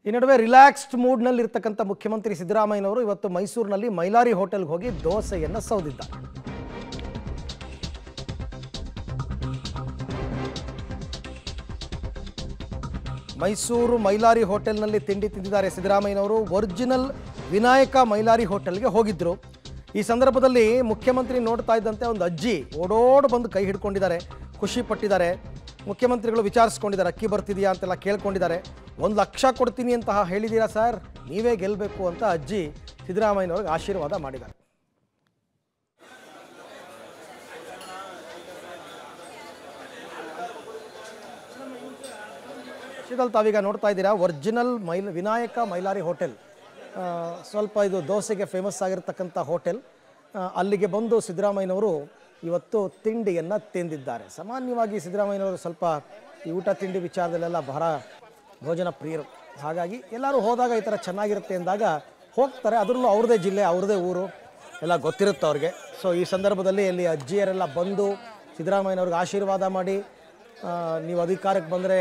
ಈ ನಡುವೆ ರಿಲ್ಯಾಕ್ಸ್ಡ್ ಮೂಡ್ನಲ್ಲಿ ಇರತಕ್ಕಂಥ ಮುಖ್ಯಮಂತ್ರಿ ಸಿದ್ದರಾಮಯ್ಯನವರು ಇವತ್ತು ಮೈಸೂರಿನಲ್ಲಿ ಮೈಲಾರಿ ಹೋಟೆಲ್ಗೆ ಹೋಗಿ ದೋಸೆಯನ್ನು ಸೌದಿದ್ದಾರೆ. ಮೈಸೂರು ಮೈಲಾರಿ ಹೋಟೆಲ್ನಲ್ಲಿ ತಿಂಡಿ ತಿಂದಿದ್ದಾರೆ ಸಿದ್ದರಾಮಯ್ಯನವರು. ಒರಿಜಿನಲ್ ವಿನಾಯಕ ಮೈಲಾರಿ ಹೋಟೆಲ್ಗೆ ಹೋಗಿದ್ದರು. ಈ ಸಂದರ್ಭದಲ್ಲಿ ಮುಖ್ಯಮಂತ್ರಿ ನೋಡ್ತಾ ಇದ್ದಂತೆ ಒಂದು ಅಜ್ಜಿ ಓಡೋಡು ಬಂದು ಕೈ ಹಿಡ್ಕೊಂಡಿದ್ದಾರೆ, ಖುಷಿ ಪಟ್ಟಿದ್ದಾರೆ. ಮುಖ್ಯಮಂತ್ರಿಗಳು ವಿಚಾರಿಸ್ಕೊಂಡಿದ್ದಾರೆ, ಅಕ್ಕಿ ಬರ್ತಿದೆಯಾ ಅಂತೆಲ್ಲ ಕೇಳ್ಕೊಂಡಿದ್ದಾರೆ. 1 ಲಕ್ಷ ಕೊಡ್ತೀನಿ ಅಂತ ಹೇಳಿದ್ದೀರಾ ಸರ್, ನೀವೇ ಗೆಲ್ಲಬೇಕು ಅಂತ ಅಜ್ಜಿ ಸಿದ್ದರಾಮಯ್ಯನವ್ರಿಗೆ ಆಶೀರ್ವಾದ ಮಾಡಿದ್ದಾರೆ. ಇದರಲ್ಲಿ ತಾವೀಗ ನೋಡ್ತಾ ಇದ್ದೀರಾ ಒರಿಜಿನಲ್ ವಿನಾಯಕ ಮೈಲಾರಿ ಹೋಟೆಲ್. ಸ್ವಲ್ಪ ಇದು ದೋಸೆಗೆ ಫೇಮಸ್ ಆಗಿರ್ತಕ್ಕಂಥ ಹೋಟೆಲ್. ಅಲ್ಲಿಗೆ ಬಂದು ಸಿದ್ದರಾಮಯ್ಯನವರು ಇವತ್ತು ತಿಂಡಿಯನ್ನು ತಿಂದಿದ್ದಾರೆ. ಸಾಮಾನ್ಯವಾಗಿ ಸಿದ್ದರಾಮಯ್ಯನವರು ಸ್ವಲ್ಪ ಈ ಊಟ ತಿಂಡಿ ವಿಚಾರದಲ್ಲೆಲ್ಲ ಬಹಳ ಭೋಜನ ಪ್ರಿಯರು. ಹಾಗಾಗಿ ಎಲ್ಲರೂ ಹೋದಾಗ ಈ ಥರ ಚೆನ್ನಾಗಿರುತ್ತೆ ಅಂದಾಗ ಹೋಗ್ತಾರೆ. ಅದರಲ್ಲೂ ಅವ್ರದ್ದೇ ಜಿಲ್ಲೆ, ಅವ್ರದ್ದೇ ಊರು ಎಲ್ಲ ಗೊತ್ತಿರುತ್ತೆ ಅವ್ರಿಗೆ. ಸೊ ಈ ಸಂದರ್ಭದಲ್ಲಿ ಇಲ್ಲಿ ಅಜ್ಜಿಯರೆಲ್ಲ ಬಂದು ಸಿದ್ದರಾಮಯ್ಯನವ್ರಿಗೆ ಆಶೀರ್ವಾದ ಮಾಡಿ, ನೀವು ಅಧಿಕಾರಕ್ಕೆ ಬಂದರೆ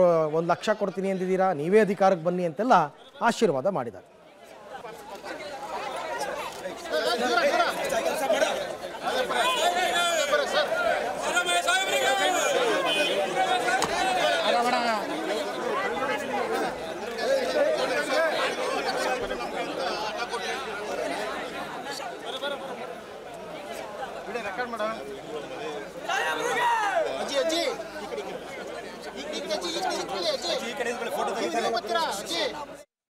1 ಲಕ್ಷ ಕೊಡ್ತೀನಿ ಅಂದಿದ್ದೀರಾ, ನೀವೇ ಅಧಿಕಾರಕ್ಕೆ ಬನ್ನಿ ಅಂತೆಲ್ಲ ಆಶೀರ್ವಾದ ಮಾಡಿದ್ದಾರೆ. ಅಜ್ಜಿ